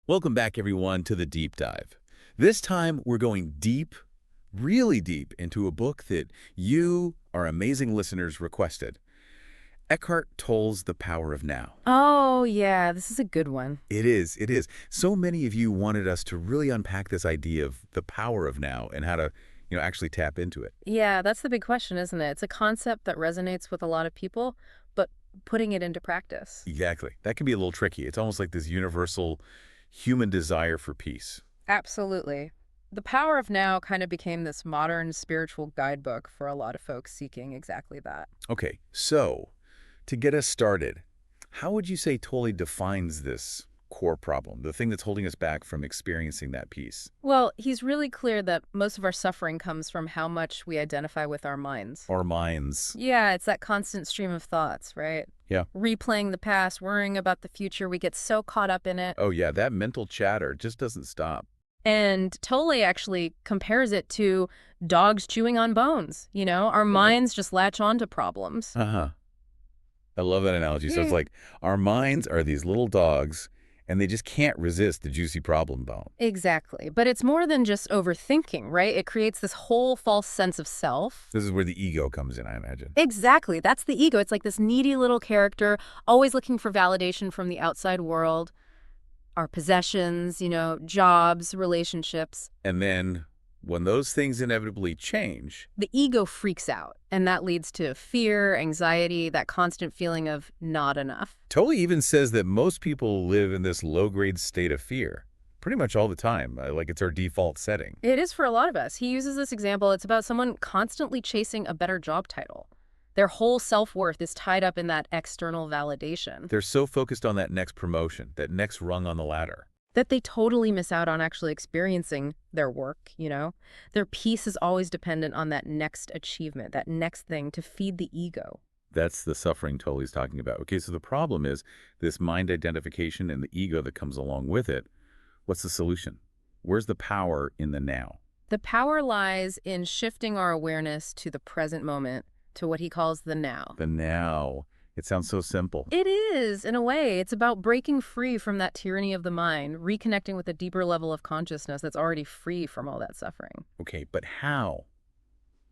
Welcome back, everyone, to the Deep Dive. This time, we're going deep, really deep, into a book that you, our amazing listeners, requested. Eckhart Tolle's The Power of Now. Oh, yeah, this is a good one. It is, it is. So many of you wanted us to really unpack this idea of the power of now and how to, actually tap into it. Yeah, that's the big question, isn't it? It's a concept that resonates with a lot of people, but putting it into practice. Exactly. That can be a little tricky. It's almost like this universal human desire for peace. Absolutely. The Power of Now kind of became this modern spiritual guidebook for a lot of folks seeking exactly that. Okay, so to get us started, how would you say Tolle defines this core problem, the thing that's holding us back from experiencing that peace? Well, he's really clear that most of our suffering comes from how much we identify with our minds. Our minds. Yeah, it's that constant stream of thoughts, right? Yeah. Replaying the past, worrying about the future, we get so caught up in it. Oh, yeah, that mental chatter just doesn't stop. And Tolle actually compares it to dogs chewing on bones. Our minds just latch on to problems. Uh-huh. I love that analogy. So it's Yeah. like our minds are these little dogs, and they just can't resist the juicy problem bone. Exactly. But it's more than just overthinking, right? It creates this whole false sense of self. This is where the ego comes in, I imagine. Exactly. That's the ego. It's like this needy little character, always looking for validation from the outside world, our possessions, jobs, relationships. And then when those things inevitably change, The ego freaks out, and that leads to fear, anxiety, that constant feeling of not enough. Tolle even says that most people live in this low-grade state of fear pretty much all the time, like it's our default setting. It is for a lot of us. He uses this example. It's about someone constantly chasing a better job title. Their whole self-worth is tied up in that external validation They're so focused on that next promotion, that next rung on the ladder. that they totally miss out on actually experiencing their work. Their peace is always dependent on that next achievement, that next thing to feed the ego. That's the suffering Tolle's talking about. Okay, so the problem is this mind identification and the ego that comes along with it. What's the solution? Where's the power in the now? The power lies in shifting our awareness to the present moment, to what he calls the now. The now. It sounds so simple. It is, in a way. It's about breaking free from that tyranny of the mind, reconnecting with a deeper level of consciousness that's already free from all that suffering. Okay, but how?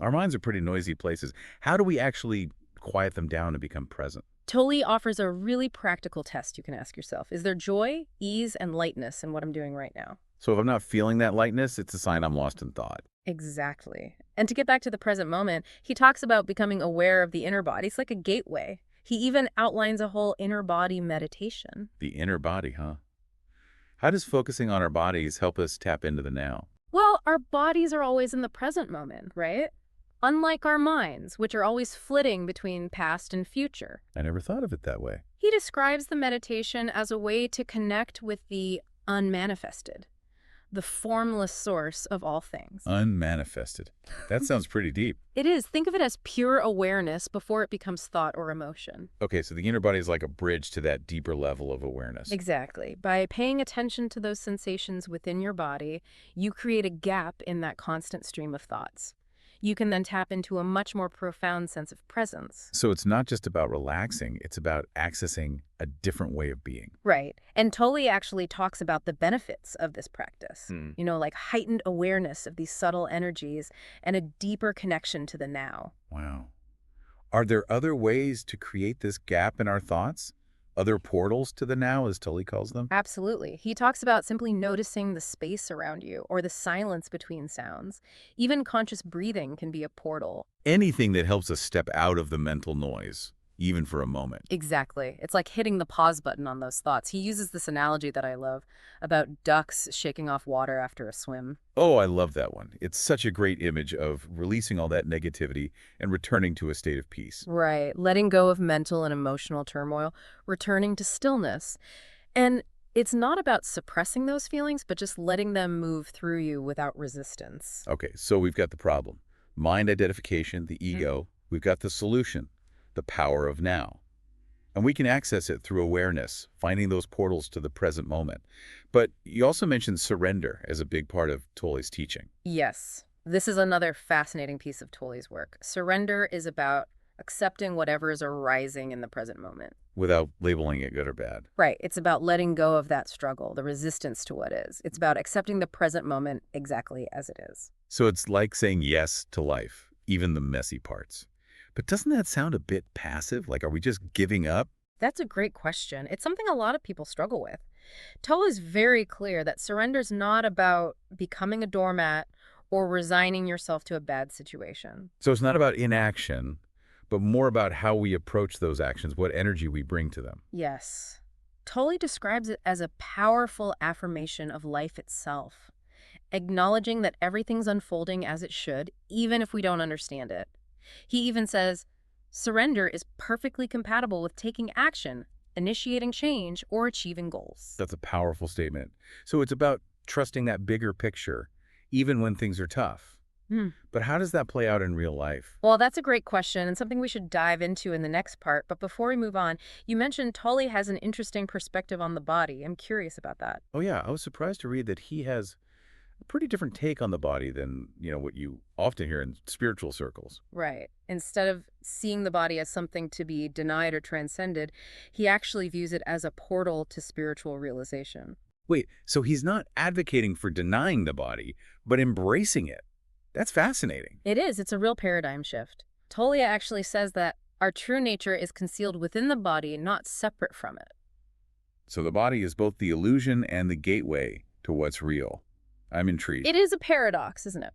Our minds are pretty noisy places. How do we actually quiet them down and become present? Tolle offers a really practical test you can ask yourself. Is there joy, ease, and lightness in what I'm doing right now? So if I'm not feeling that lightness, it's a sign I'm lost in thought. Exactly. And to get back to the present moment, he talks about becoming aware of the inner body. It's like a gateway. He even outlines a whole inner body meditation. The inner body, huh? How does focusing on our bodies help us tap into the now? Well, our bodies are always in the present moment, right? Unlike our minds, which are always flitting between past and future. I never thought of it that way. He describes the meditation as a way to connect with the unmanifested, the formless source of all things. Unmanifested. That sounds pretty deep. It is. Think of it as pure awareness before it becomes thought or emotion. Okay, so the inner body is like a bridge to that deeper level of awareness. Exactly. By paying attention to those sensations within your body, you create a gap in that constant stream of thoughts. You can then tap into a much more profound sense of presence. So it's not just about relaxing, it's about accessing a different way of being. Right. And Tolle actually talks about the benefits of this practice. Hmm. Like heightened awareness of these subtle energies and a deeper connection to the now. Wow. Are there other ways to create this gap in our thoughts? Other portals to the now, as Tully calls them? Absolutely. He talks about simply noticing the space around you or the silence between sounds. Even conscious breathing can be a portal. Anything that helps us step out of the mental noise, even for a moment. Exactly. It's like hitting the pause button on those thoughts. He uses this analogy that I love about ducks shaking off water after a swim. Oh, I love that one. It's such a great image of releasing all that negativity and returning to a state of peace. Right. Letting go of mental and emotional turmoil, returning to stillness. And it's not about suppressing those feelings, but just letting them move through you without resistance. Okay, so we've got the problem. Mind identification, the ego. We've got the solution, the power of now. And we can access it through awareness, finding those portals to the present moment. But you also mentioned surrender as a big part of Tolle's teaching. Yes. This is another fascinating piece of Tolle's work. Surrender is about accepting whatever is arising in the present moment. without labeling it good or bad. Right. It's about letting go of that struggle, the resistance to what is. It's about accepting the present moment exactly as it is. So it's like saying yes to life, even the messy parts. But doesn't that sound a bit passive? Like, are we just giving up? That's a great question. It's something a lot of people struggle with. Toll is very clear that surrender is not about becoming a doormat or resigning yourself to a bad situation. So it's not about inaction, but more about how we approach those actions, what energy we bring to them. Yes. Tolle describes it as a powerful affirmation of life itself, acknowledging that everything's unfolding as it should, even if we don't understand it. He even says, surrender is perfectly compatible with taking action, initiating change, or achieving goals. That's a powerful statement. So it's about trusting that bigger picture, even when things are tough. Hmm. But how does that play out in real life? Well, that's a great question and something we should dive into in the next part. But before we move on, you mentioned Tolle has an interesting perspective on the body. I'm curious about that. Oh yeah, I was surprised to read that he has a pretty different take on the body than, what you often hear in spiritual circles. Right. Instead of seeing the body as something to be denied or transcended, he actually views it as a portal to spiritual realization. Wait, so he's not advocating for denying the body, but embracing it. That's fascinating. It is. It's a real paradigm shift. Tolle actually says that our true nature is concealed within the body, not separate from it. So the body is both the illusion and the gateway to what's real. I'm intrigued. It is a paradox, isn't it?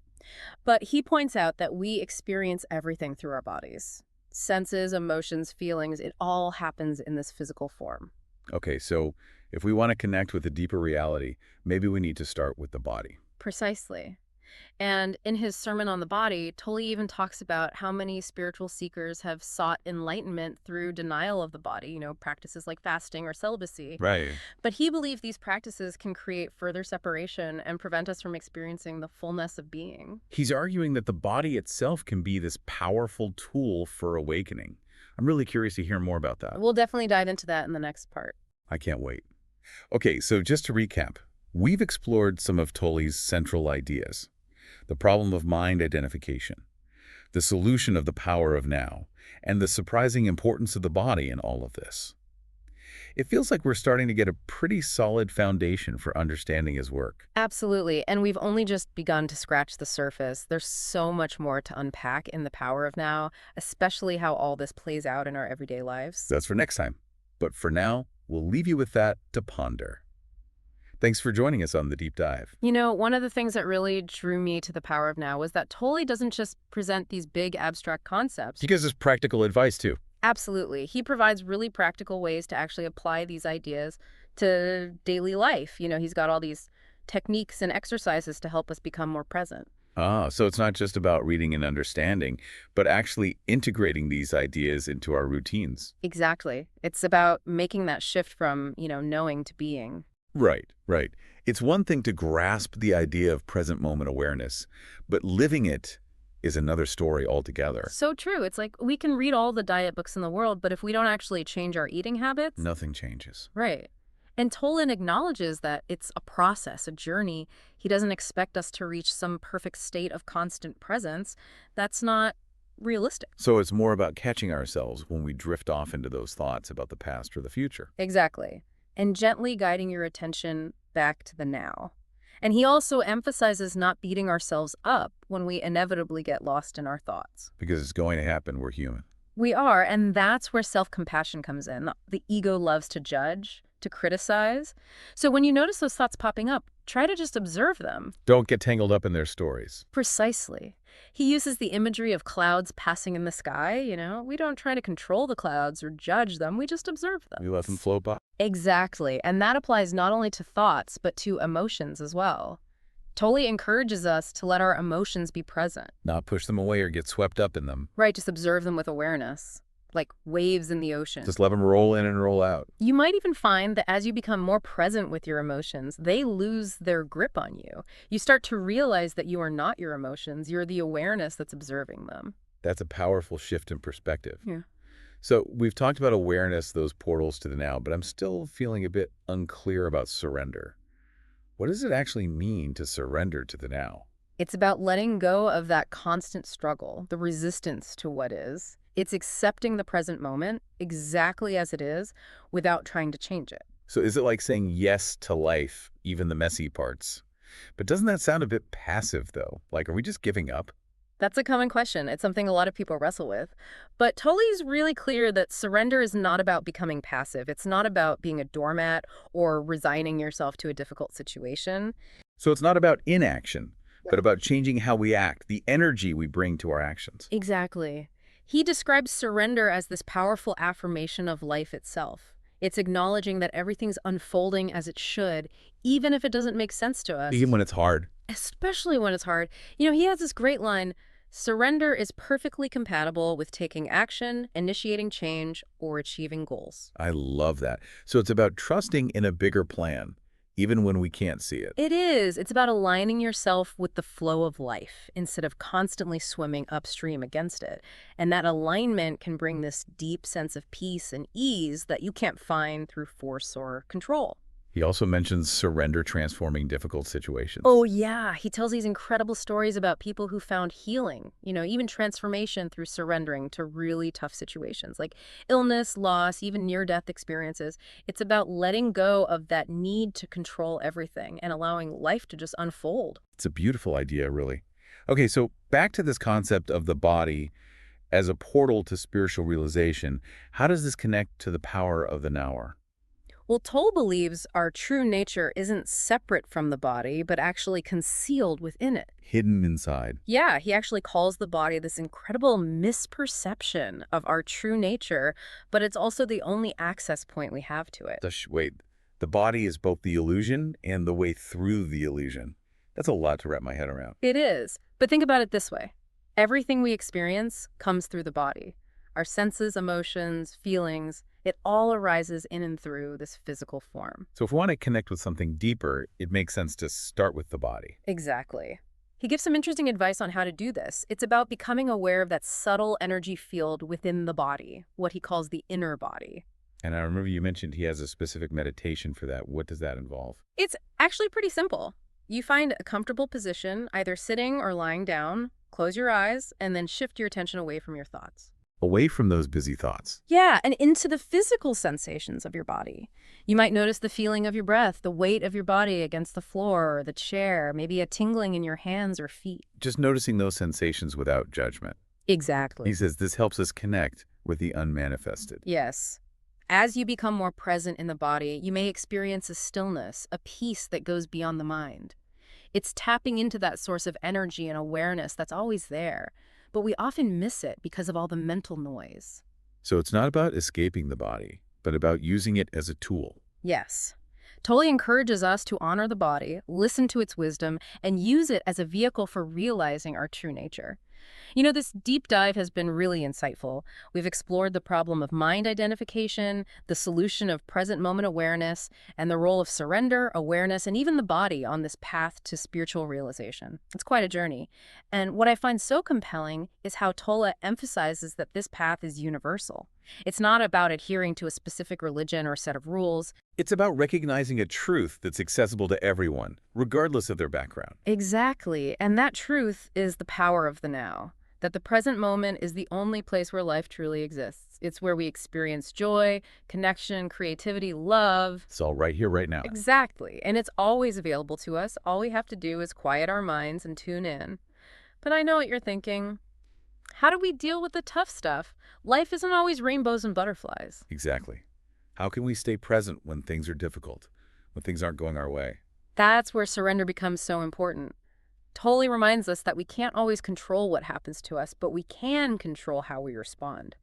But he points out that we experience everything through our bodies. Senses, emotions, feelings, it all happens in this physical form. Okay, so if we want to connect with a deeper reality, maybe we need to start with the body. Precisely. And in his Sermon on the Body, Tolle even talks about how many spiritual seekers have sought enlightenment through denial of the body, practices like fasting or celibacy. Right. But he believed these practices can create further separation and prevent us from experiencing the fullness of being. He's arguing that the body itself can be this powerful tool for awakening. I'm really curious to hear more about that. We'll definitely dive into that in the next part. I can't wait. Okay, so just to recap, we've explored some of Tolle's central ideas. The problem of mind identification, the solution of the power of now, and the surprising importance of the body in all of this. It feels like we're starting to get a pretty solid foundation for understanding his work. Absolutely. And we've only just begun to scratch the surface. There's so much more to unpack in the power of now, especially how all this plays out in our everyday lives. That's for next time. But for now, we'll leave you with that to ponder. Thanks for joining us on The Deep Dive. One of the things that really drew me to the power of now was that Tolle doesn't just present these big abstract concepts. He gives us practical advice, too. Absolutely. He provides really practical ways to actually apply these ideas to daily life. He's got all these techniques and exercises to help us become more present. So it's not just about reading and understanding, but actually integrating these ideas into our routines. Exactly. It's about making that shift from, knowing to being. Right, right. It's one thing to grasp the idea of present moment awareness, but living it is another story altogether. So true. It's like we can read all the diet books in the world, but if we don't actually change our eating habits, Nothing changes. right. And Tolan acknowledges that it's a process, a journey. He doesn't expect us to reach some perfect state of constant presence. That's not realistic. So it's more about catching ourselves when we drift off into those thoughts about the past or the future. Exactly. And gently guiding your attention back to the now. And he also emphasizes not beating ourselves up when we inevitably get lost in our thoughts. Because it's going to happen. We're human. We are, and that's where self-compassion comes in. The ego loves to judge, to criticize. So when you notice those thoughts popping up, try to just observe them. Don't get tangled up in their stories. Precisely. He uses the imagery of clouds passing in the sky, We don't try to control the clouds or judge them, we just observe them. We let them float by. Exactly, and that applies not only to thoughts, but to emotions as well. Tolle encourages us to let our emotions be present. Not push them away or get swept up in them. Right, just observe them with awareness, like waves in the ocean. Just let them roll in and roll out. You might even find that as you become more present with your emotions, they lose their grip on you. You start to realize that you are not your emotions, you're the awareness that's observing them. That's a powerful shift in perspective. Yeah. So we've talked about awareness, those portals to the now, but I'm still feeling a bit unclear about surrender. What does it actually mean to surrender to the now? It's about letting go of that constant struggle, the resistance to what is, It's accepting the present moment exactly as it is without trying to change it. So is it like saying yes to life, even the messy parts? But doesn't that sound a bit passive, though? Like, are we just giving up? That's a common question. It's something a lot of people wrestle with. But Tully's really clear that surrender is not about becoming passive. It's not about being a doormat or resigning yourself to a difficult situation. So it's not about inaction, but Right. about changing how we act, the energy we bring to our actions. Exactly. He describes surrender as this powerful affirmation of life itself. It's acknowledging that everything's unfolding as it should, even if it doesn't make sense to Even us, when it's hard. especially when it's hard. He has this great line: surrender is perfectly compatible with taking action, initiating change, or achieving goals. I love that. So it's about trusting in a bigger plan, even when we can't see it. It is. It's about aligning yourself with the flow of life instead of constantly swimming upstream against it. And that alignment can bring this deep sense of peace and ease that you can't find through force or control. He also mentions surrender transforming difficult Oh, situations. yeah. He tells these incredible stories about people who found healing, even transformation through surrendering to really tough situations like illness, loss, even near death experiences. It's about letting go of that need to control everything and allowing life to just unfold. It's a beautiful idea, really. Okay, so back to this concept of the body as a portal to spiritual realization. How does this connect to the power of the nower? Well, Toll believes our true nature isn't separate from the body, but actually concealed within it. Hidden inside. Yeah, he actually calls the body this incredible misperception of our true nature, but it's also the only access point we have to it. Wait, the body is both the illusion and the way through the illusion. That's a lot to wrap my head around. It is. But think about it this way: everything we experience comes through the body. Our senses, emotions, feelings, it all arises in and through this physical form. So if we want to connect with something deeper, it makes sense to start with the body. Exactly. He gives some interesting advice on how to do this. It's about becoming aware of that subtle energy field within the body, what he calls the inner body. And I remember you mentioned he has a specific meditation for that. What does that involve? It's actually pretty simple. You find a comfortable position, either sitting or lying down, close your eyes, and then shift your attention away from your thoughts. Away from those busy thoughts. Yeah, and into the physical sensations of your body. You might notice the feeling of your breath, the weight of your body against the floor or the chair, maybe a tingling in your hands or feet. Just noticing those sensations without judgment. He Exactly. says this helps us connect with the unmanifested. Yes. As you become more present in the body, you may experience a stillness, a peace that goes beyond the mind. It's tapping into that source of energy and awareness that's always there, but we often miss it because of all the mental noise. So it's not about escaping the body, but about using it as a tool. Yes. Tolle encourages us to honor the body, listen to its wisdom, and use it as a vehicle for realizing our true nature. This deep dive has been really insightful. We've explored the problem of mind identification, the solution of present moment awareness, and the role of surrender, awareness, and even the body on this path to spiritual realization. It's quite a journey. And what I find so compelling is how Tolle emphasizes that this path is universal. It's not about adhering to a specific religion or set of rules. It's about recognizing a truth that's accessible to everyone, regardless of their background. Exactly. And that truth is the power of the now. That the present moment is the only place where life truly exists. It's where we experience joy, connection, creativity, love. It's all right here, right now. Exactly. And it's always available to us. All we have to do is quiet our minds and tune in. But I know what you're thinking. How do we deal with the tough stuff? Life isn't always rainbows and butterflies. Exactly. How can we stay present when things are difficult, when things aren't going our way? That's where surrender becomes so important. Tolle reminds us that we can't always control what happens to us, but we can control how we respond.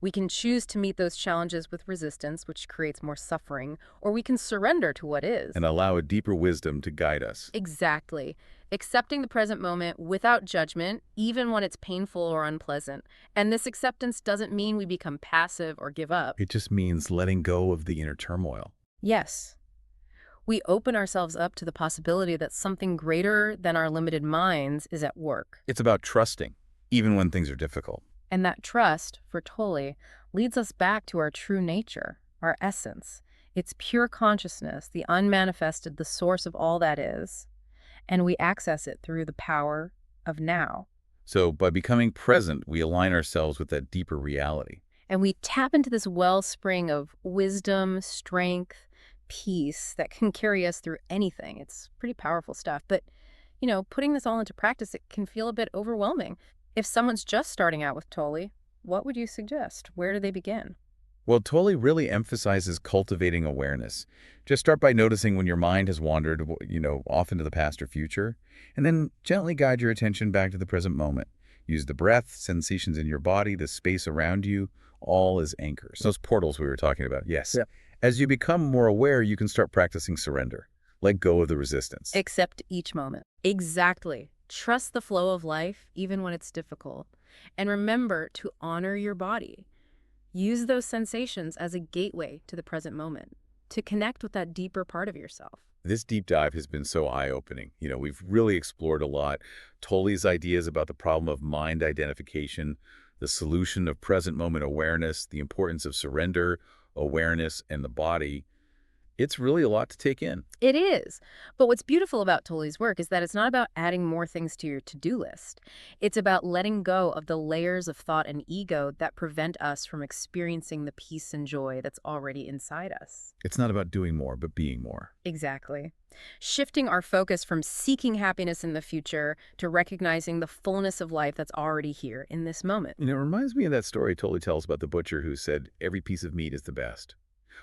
We can choose to meet those challenges with resistance, which creates more suffering, or we can surrender to what is. And allow a deeper wisdom to guide us. Exactly. Accepting the present moment without judgment, even when it's painful or unpleasant. And this acceptance doesn't mean we become passive or give up. It just means letting go of the inner turmoil. Yes. We open ourselves up to the possibility that something greater than our limited minds is at work. It's about trusting, even when things are difficult. And that trust, for Tolle, leads us back to our true nature, our essence. It's pure consciousness, the unmanifested, the source of all that is. And we access it through the power of now. So by becoming present, we align ourselves with that deeper reality. And we tap into this wellspring of wisdom, strength, peace that can carry us through anything. It's pretty powerful stuff. But, putting this all into practice, it can feel a bit overwhelming. If someone's just starting out with Tolle, what would you suggest? Where do they begin? Well, Tolle really emphasizes cultivating awareness. Just start by noticing when your mind has wandered, off into the past or future, and then gently guide your attention back to the present moment. Use the breath, sensations in your body, the space around you, all as anchors. Those portals we were talking about, yes. Yeah. As you become more aware, you can start practicing surrender. Let go of the resistance. Accept each moment. Exactly. Trust the flow of life, even when it's difficult. And remember to honor your body. Use those sensations as a gateway to the present moment, to connect with that deeper part of yourself. This deep dive has been so eye-opening. We've really explored a lot. Tolle's ideas about the problem of mind identification, the solution of present moment awareness, the importance of surrender, awareness, and the body. It's really a lot to take in. It is. But what's beautiful about Tolle's work is that it's not about adding more things to your to-do list. It's about letting go of the layers of thought and ego that prevent us from experiencing the peace and joy that's already inside us. It's not about doing more, but being more. Exactly. Shifting our focus from seeking happiness in the future to recognizing the fullness of life that's already here in this moment. It reminds me of that story Tolle tells about the butcher who said, every piece of meat is the best.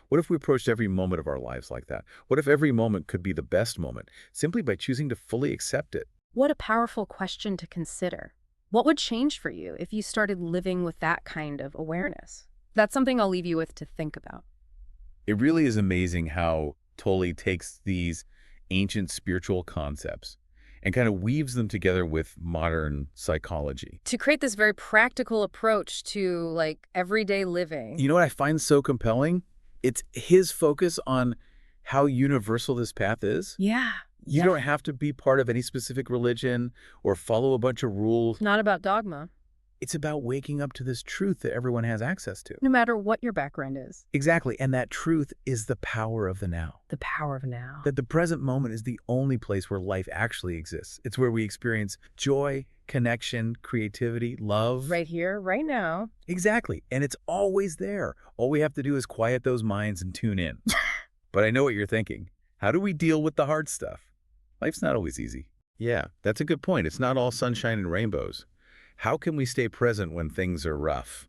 What if we approached every moment of our lives like that? What if every moment could be the best moment, simply by choosing to fully accept it? What a powerful question to consider. What would change for you if you started living with that kind of awareness? That's something I'll leave you with to think about. It really is amazing how Tolle takes these ancient spiritual concepts and kind of weaves them together with modern psychology. To create this very practical approach to everyday living. You know what I find so compelling? It's his focus on how universal this path is. Yeah. You don't have to be part of any specific religion or follow a bunch of rules. Not about dogma. It's about waking up to this truth that everyone has access to. No matter what your background is. Exactly. And that truth is the power of the now. The power of now. That the present moment is the only place where life actually exists. It's where we experience joy, connection, creativity, love. Right here, right now. Exactly. And it's always there. All we have to do is quiet those minds and tune in. But I know what you're thinking. How do we deal with the hard stuff? Life's not always easy. Yeah, that's a good point. It's not all sunshine and rainbows. How can we stay present when things are rough,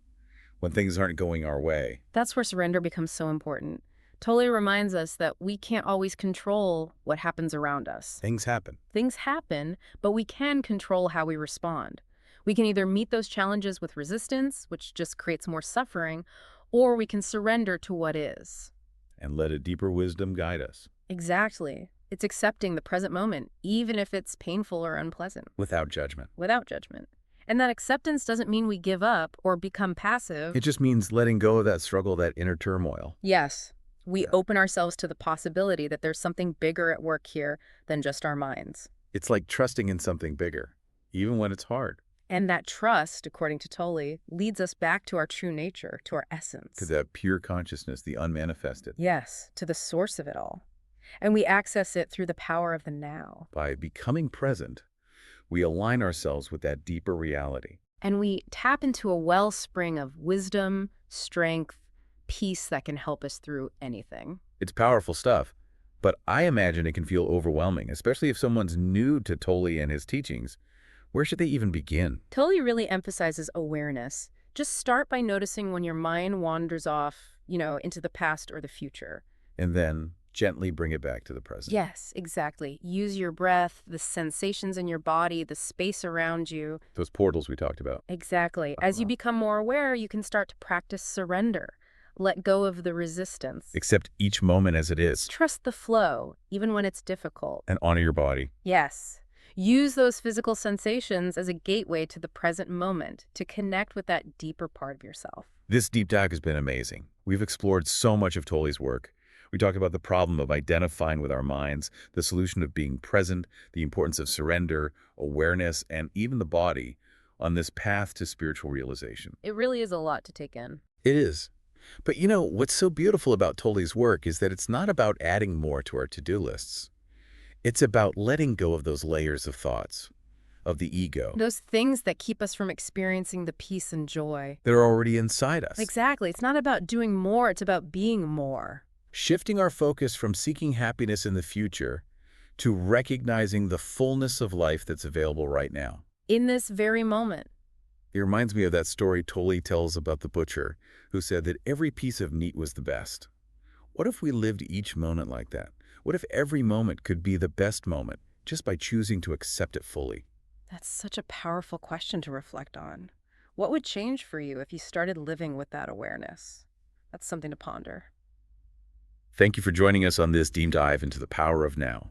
when things aren't going our way? That's where surrender becomes so important. Tolle reminds us that we can't always control what happens around us. Things happen. Things happen, but we can control how we respond. We can either meet those challenges with resistance, which just creates more suffering, or we can surrender to what is. And let a deeper wisdom guide us. Exactly. It's accepting the present moment, even if it's painful or unpleasant. Without judgment. Without judgment. And that acceptance doesn't mean we give up or become passive. It just means letting go of that struggle, that inner turmoil. Yes. We open ourselves to the possibility that there's something bigger at work here than just our minds. It's like trusting in something bigger, even when it's hard. And that trust, according to Tolle, leads us back to our true nature, to our essence. To that pure consciousness, the unmanifested. Yes, to the source of it all. And we access it through the power of the now. By becoming present, we align ourselves with that deeper reality. And we tap into a wellspring of wisdom, strength, peace that can help us through anything. It's powerful stuff, but I imagine it can feel overwhelming, especially if someone's new to Tolle and his teachings. Where should they even begin? Tolle really emphasizes awareness. Just start by noticing when your mind wanders off, into the past or the future. And then gently bring it back to the present. Yes, exactly. Use your breath, the sensations in your body, the space around you. Those portals we talked about. Exactly. As you become more aware, you can start to practice surrender. Let go of the resistance. Accept each moment as it is. Trust the flow, even when it's difficult. And honor your body. Yes. Use those physical sensations as a gateway to the present moment to connect with that deeper part of yourself. This deep dive has been amazing. We've explored so much of Tolle's work. We talked about the problem of identifying with our minds, the solution of being present, the importance of surrender, awareness, and even the body on this path to spiritual realization. It really is a lot to take in. It is. But what's so beautiful about Tolle's work is that it's not about adding more to our to-do lists. It's about letting go of those layers of thoughts, of the ego Those things that keep us from experiencing the peace and joy. that are already inside us. Exactly. It's not about doing more, it's about being more. Shifting our focus from seeking happiness in the future to recognizing the fullness of life that's available right now. In this very moment. It reminds me of that story Tolle tells about the butcher who said that every piece of meat was the best. What if we lived each moment like that? What if every moment could be the best moment just by choosing to accept it fully? That's such a powerful question to reflect on. What would change for you if you started living with that awareness? That's something to ponder. Thank you for joining us on this deep dive into the power of now.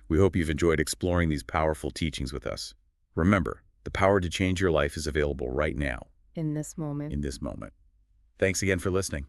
We hope you've enjoyed exploring these powerful teachings with us. Remember, the power to change your life is available right now, In this moment. in this moment. Thanks again for listening.